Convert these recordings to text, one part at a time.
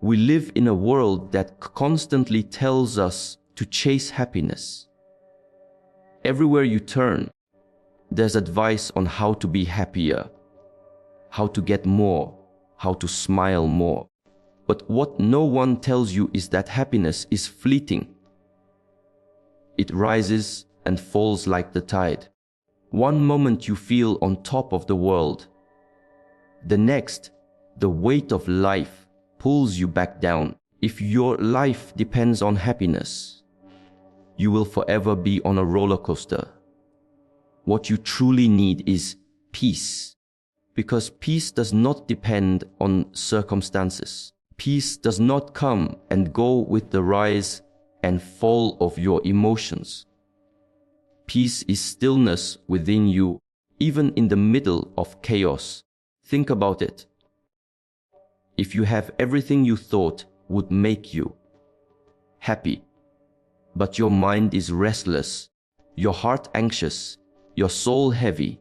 We live in a world that constantly tells us to chase happiness. Everywhere you turn, there's advice on how to be happier, how to get more, how to smile more. But what no one tells you is that happiness is fleeting. It rises and falls like the tide. One moment you feel on top of the world. The next, the weight of life pulls you back down. If your life depends on happiness, you will forever be on a roller coaster. What you truly need is peace, because peace does not depend on circumstances. Peace does not come and go with the rise and fall of your emotions. Peace is stillness within you, even in the middle of chaos. Think about it. If you have everything you thought would make you happy, but your mind is restless, your heart anxious, your soul heavy,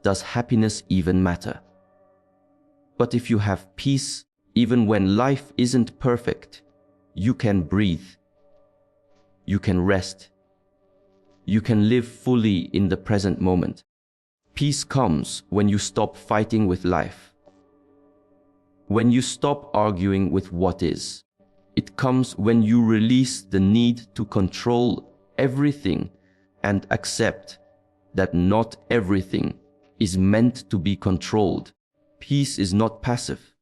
does happiness even matter? But if you have peace, even when life isn't perfect, you can breathe, you can rest, you can live fully in the present moment. Peace comes when you stop fighting with life, when you stop arguing with what is. It comes when you release the need to control everything and accept that not everything is meant to be controlled. Peace is not passive.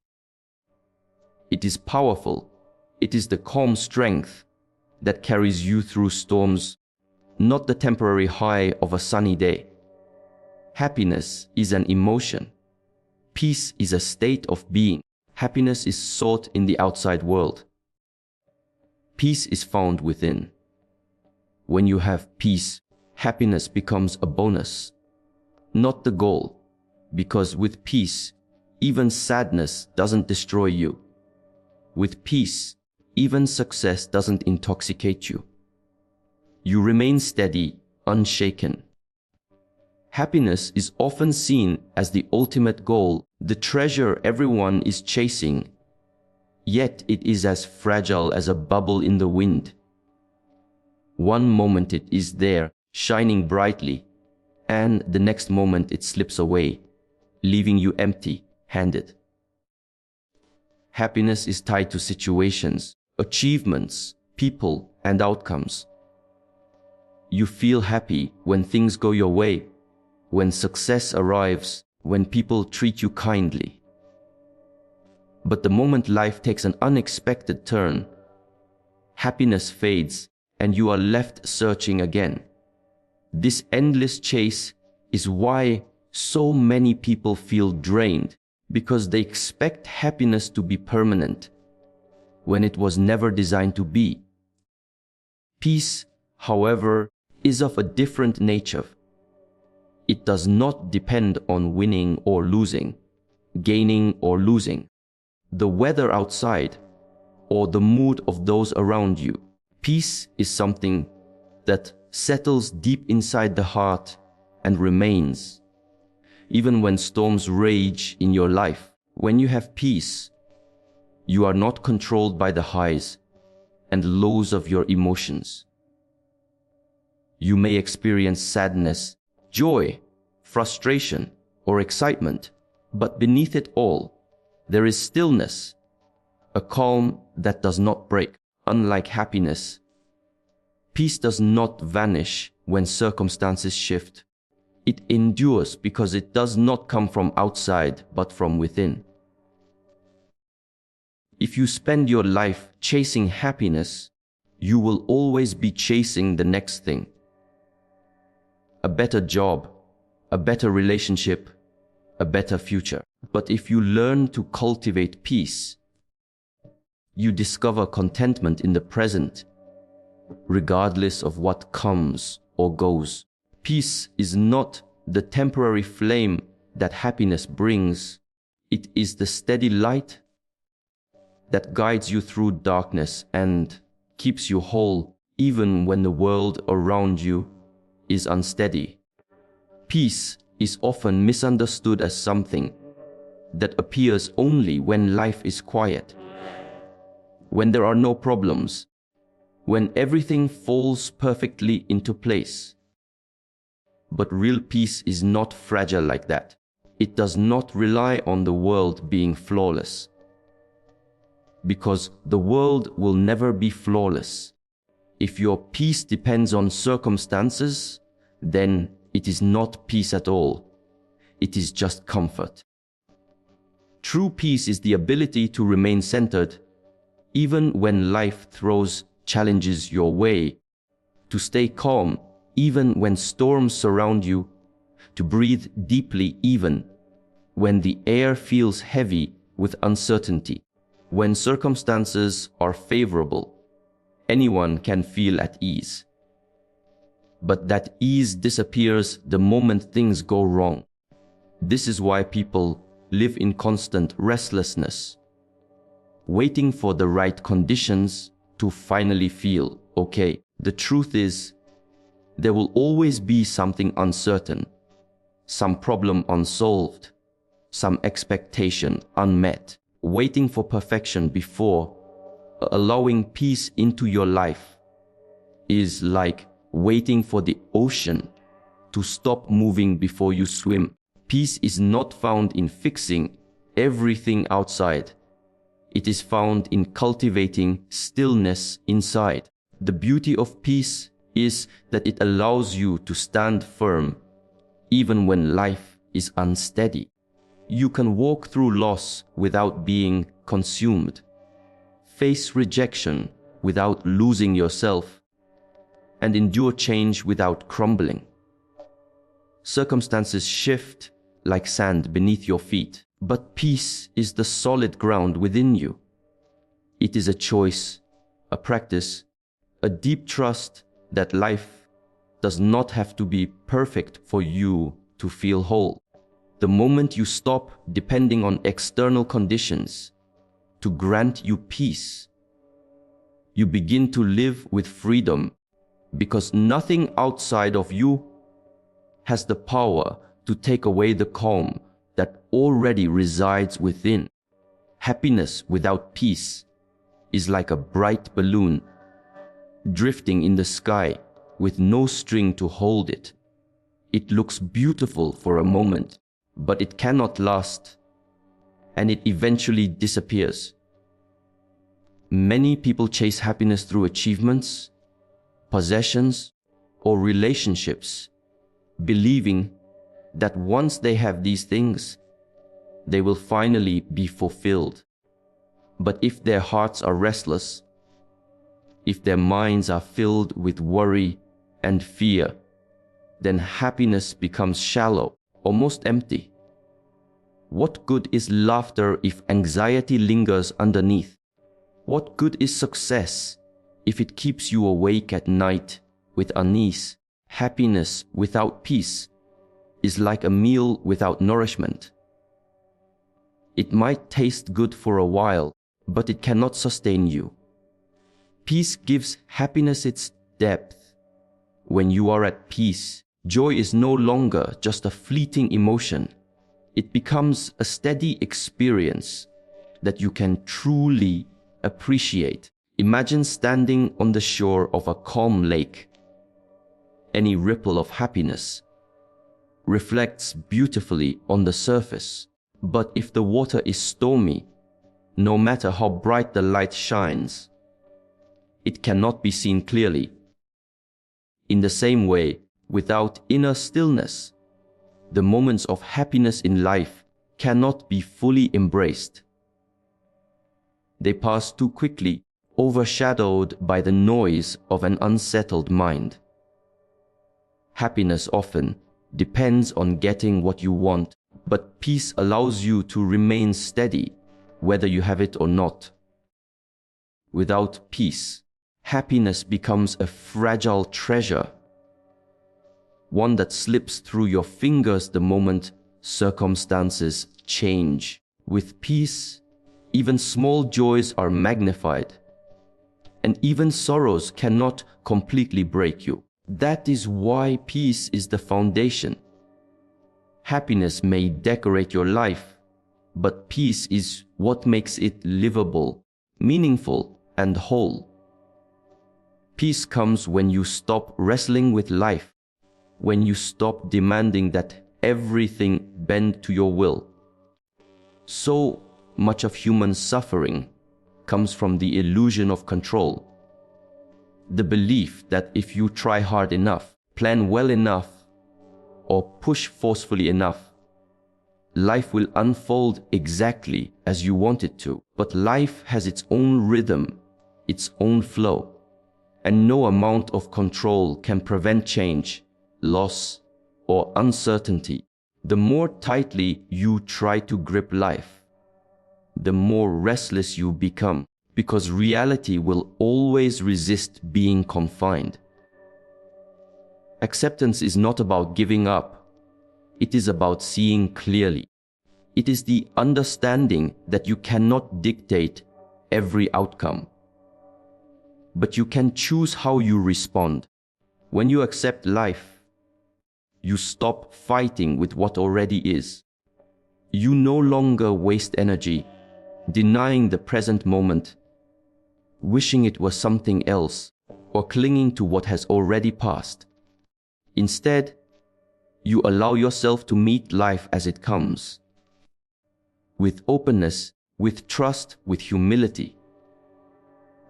It is powerful. It is the calm strength that carries you through storms, not the temporary high of a sunny day. Happiness is an emotion. Peace is a state of being. Happiness is sought in the outside world. Peace is found within. When you have peace, happiness becomes a bonus, not the goal, because with peace, even sadness doesn't destroy you. With peace, even success doesn't intoxicate you. You remain steady, unshaken. Happiness is often seen as the ultimate goal, the treasure everyone is chasing. Yet it is as fragile as a bubble in the wind. One moment it is there, shining brightly, and the next moment it slips away, leaving you empty-handed. Happiness is tied to situations, achievements, people, and outcomes. You feel happy when things go your way, when success arrives, when people treat you kindly. But the moment life takes an unexpected turn, happiness fades and you are left searching again. This endless chase is why so many people feel drained, because they expect happiness to be permanent when it was never designed to be. Peace, however, is of a different nature. It does not depend on winning or losing, gaining or losing, the weather outside, or the mood of those around you. Peace is something that settles deep inside the heart and remains, even when storms rage in your life. When you have peace, you are not controlled by the highs and lows of your emotions. You may experience sadness, joy, frustration, or excitement, but beneath it all, there is stillness, a calm that does not break. Unlike happiness, peace does not vanish when circumstances shift. It endures because it does not come from outside, but from within. If you spend your life chasing happiness, you will always be chasing the next thing. A better job, a better relationship, a better future. But if you learn to cultivate peace, you discover contentment in the present, regardless of what comes or goes. Peace is not the temporary flame that happiness brings. It is the steady light that guides you through darkness and keeps you whole even when the world around you is unsteady. Peace is often misunderstood as something that appears only when life is quiet. when there are no problems, when everything falls perfectly into place. But real peace is not fragile like that. It does not rely on the world being flawless. Because the world will never be flawless. If your peace depends on circumstances, then it is not peace at all. It is just comfort. True peace is the ability to remain centered, even when life throws challenges your way, to stay calm even when storms surround you, to breathe deeply even when the air feels heavy with uncertainty. When circumstances are favorable, anyone can feel at ease. But that ease disappears the moment things go wrong. This is why people live in constant restlessness, waiting for the right conditions to finally feel okay. The truth is, there will always be something uncertain, some problem unsolved, some expectation unmet. Waiting for perfection before allowing peace into your life is like waiting for the ocean to stop moving before you swim. Peace is not found in fixing everything outside. It is found in cultivating stillness inside. The beauty of peace is that it allows you to stand firm even when life is unsteady. You can walk through loss without being consumed, face rejection without losing yourself, and endure change without crumbling. Circumstances shift like sand beneath your feet, but peace is the solid ground within you. It is a choice, a practice, a deep trust that life does not have to be perfect for you to feel whole. The moment you stop depending on external conditions to grant you peace, you begin to live with freedom, because nothing outside of you has the power to take away the calm that already resides within. Happiness without peace is like a bright balloon drifting in the sky with no string to hold it. It looks beautiful for a moment, but it cannot last, and it eventually disappears. Many people chase happiness through achievements, possessions, or relationships, believing that once they have these things, they will finally be fulfilled. But if their hearts are restless, if their minds are filled with worry and fear, then happiness becomes shallow, almost empty. What good is laughter if anxiety lingers underneath? What good is success if it keeps you awake at night with unease? Happiness without peace is like a meal without nourishment. It might taste good for a while, but it cannot sustain you. Peace gives happiness its depth. When you are at peace, joy is no longer just a fleeting emotion. It becomes a steady experience that you can truly appreciate. Imagine standing on the shore of a calm lake. Any ripple of happiness reflects beautifully on the surface. But if the water is stormy, no matter how bright the light shines, it cannot be seen clearly. In the same way, without inner stillness, the moments of happiness in life cannot be fully embraced. They pass too quickly, overshadowed by the noise of an unsettled mind. Happiness often depends on getting what you want, but peace allows you to remain steady, whether you have it or not. Without peace, happiness becomes a fragile treasure, one that slips through your fingers the moment circumstances change. With peace, even small joys are magnified, and even sorrows cannot completely break you. That is why peace is the foundation. Happiness may decorate your life, but peace is what makes it livable, meaningful, and whole. Peace comes when you stop wrestling with life, when you stop demanding that everything bend to your will. So much of human suffering comes from the illusion of control. The belief that if you try hard enough, plan well enough, or push forcefully enough, life will unfold exactly as you want it to. But life has its own rhythm, its own flow, and no amount of control can prevent change, loss, or uncertainty. The more tightly you try to grip life, the more restless you become, because reality will always resist being confined. Acceptance is not about giving up. It is about seeing clearly. It is the understanding that you cannot dictate every outcome, but you can choose how you respond. When you accept life, you stop fighting with what already is. You no longer waste energy denying the present moment, wishing it was something else, or clinging to what has already passed. Instead, you allow yourself to meet life as it comes, with openness, with trust, with humility.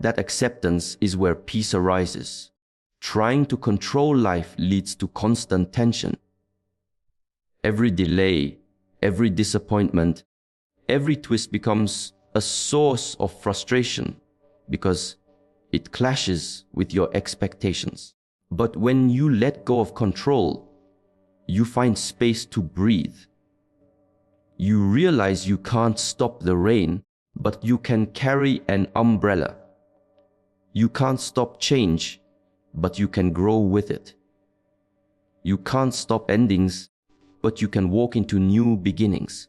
That acceptance is where peace arises. Trying to control life leads to constant tension. Every delay, every disappointment, every twist becomes a source of frustration because it clashes with your expectations. But when you let go of control, you find space to breathe. You realize you can't stop the rain, but you can carry an umbrella. You can't stop change, but you can grow with it. You can't stop endings, but you can walk into new beginnings.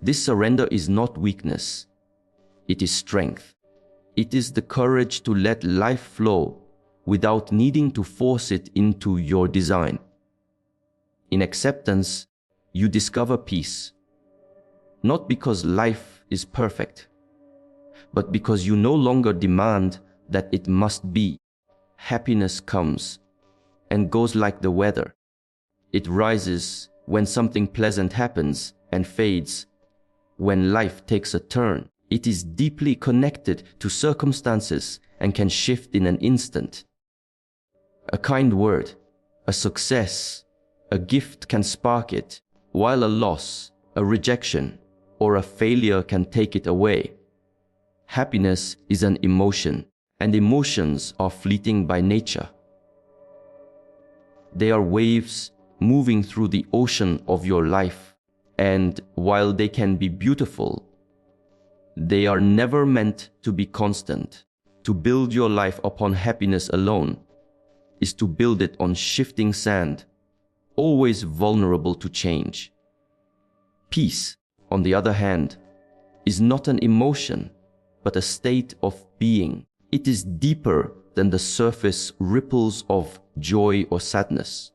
This surrender is not weakness. It is strength. It is the courage to let life flow without needing to force it into your design. In acceptance, you discover peace, not because life is perfect, but because you no longer demand that it must be. Happiness comes and goes like the weather. It rises when something pleasant happens and fades when life takes a turn. It is deeply connected to circumstances and can shift in an instant. A kind word, a success, a gift can spark it, while a loss, a rejection, or a failure can take it away. Happiness is an emotion, and emotions are fleeting by nature. They are waves moving through the ocean of your life, and while they can be beautiful, they are never meant to be constant. To build your life upon happiness alone is to build it on shifting sand, always vulnerable to change. Peace, on the other hand, is not an emotion, but a state of being. It is deeper than the surface ripples of joy or sadness.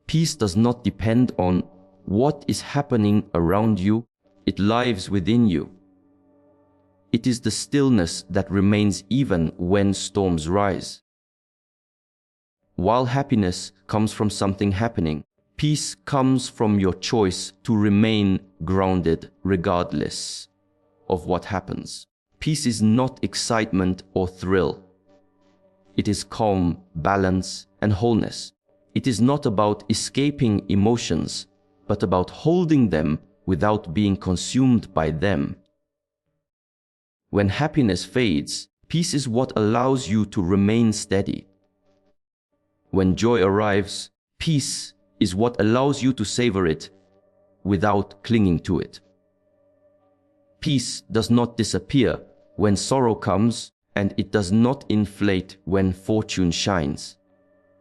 Peace does not depend on what is happening around you, it lives within you. It is the stillness that remains even when storms rise. While happiness comes from something happening, peace comes from your choice to remain grounded regardless of what happens. Peace is not excitement or thrill. It is calm, balance, and wholeness. It is not about escaping emotions, but about holding them without being consumed by them. When happiness fades, peace is what allows you to remain steady. When joy arrives, peace is what allows you to savor it without clinging to it. Peace does not disappear when sorrow comes, and it does not inflate when fortune shines.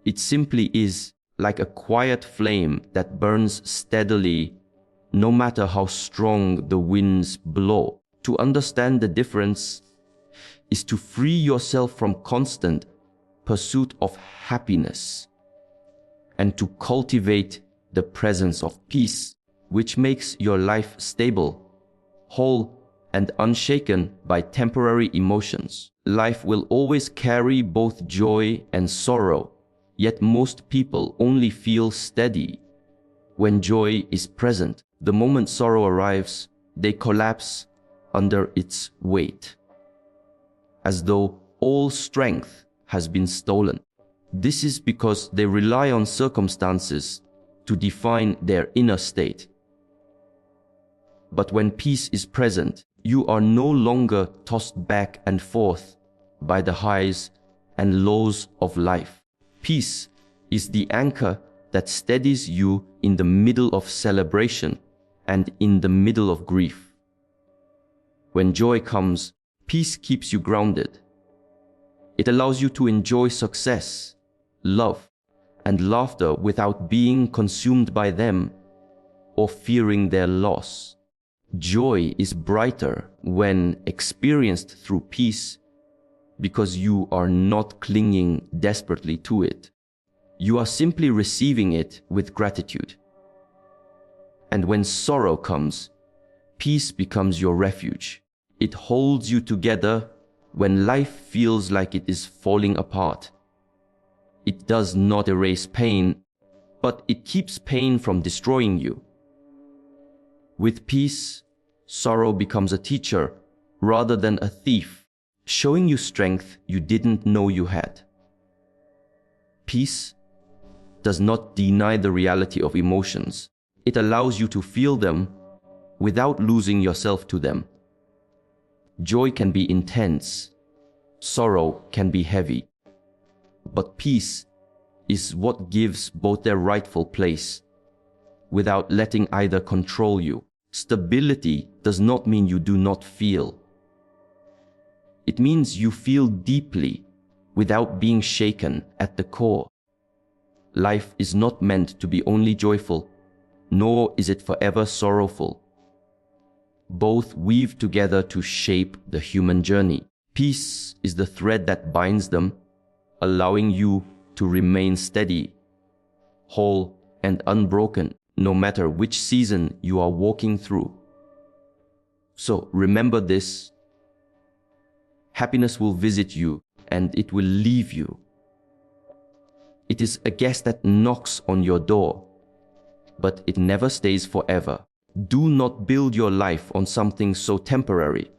It simply is like a quiet flame that burns steadily, no matter how strong the winds blow. To understand the difference is to free yourself from constant pursuit of happiness and to cultivate the presence of peace, which makes your life stable, whole, and unshaken by temporary emotions. Life will always carry both joy and sorrow, yet most people only feel steady when joy is present. The moment sorrow arrives, they collapse under its weight, as though all strength has been stolen. This is because they rely on circumstances to define their inner state. But when peace is present, you are no longer tossed back and forth by the highs and lows of life. Peace is the anchor that steadies you in the middle of celebration and in the middle of grief. When joy comes, peace keeps you grounded. It allows you to enjoy success, love, and laughter without being consumed by them or fearing their loss. Joy is brighter when experienced through peace because you are not clinging desperately to it. You are simply receiving it with gratitude. And when sorrow comes, peace becomes your refuge. It holds you together when life feels like it is falling apart. It does not erase pain, but it keeps pain from destroying you. With peace, sorrow becomes a teacher rather than a thief, showing you strength you didn't know you had. Peace does not deny the reality of emotions. It allows you to feel them without losing yourself to them. Joy can be intense, sorrow can be heavy, but peace is what gives both their rightful place without letting either control you. Stability does not mean you do not feel. It means you feel deeply without being shaken at the core. Life is not meant to be only joyful, nor is it forever sorrowful. Both weave together to shape the human journey. Peace is the thread that binds them, allowing you to remain steady, whole, and unbroken, no matter which season you are walking through. So remember this: happiness will visit you and it will leave you. It is a guest that knocks on your door, but it never stays forever. Do not build your life on something so temporary.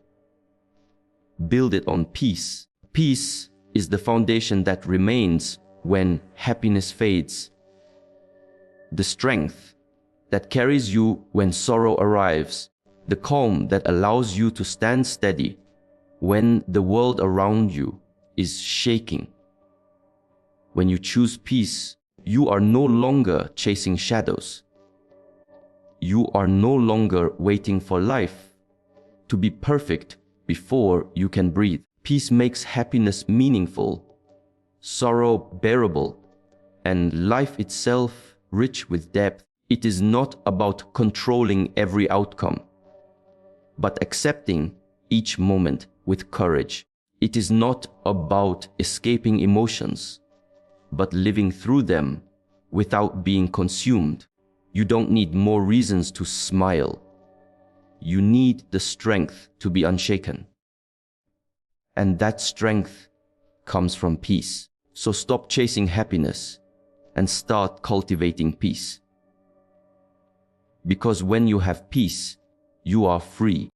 Build it on peace. Peace is the foundation that remains when happiness fades. The strength that carries you when sorrow arrives. The calm that allows you to stand steady when the world around you is shaking. When you choose peace, you are no longer chasing shadows. You are no longer waiting for life to be perfect before you can breathe. Peace makes happiness meaningful, sorrow bearable, and life itself rich with depth. It is not about controlling every outcome, but accepting each moment with courage. It is not about escaping emotions, but living through them without being consumed. You don't need more reasons to smile. You need the strength to be unshaken. And that strength comes from peace. So stop chasing happiness and start cultivating peace. Because when you have peace, you are free.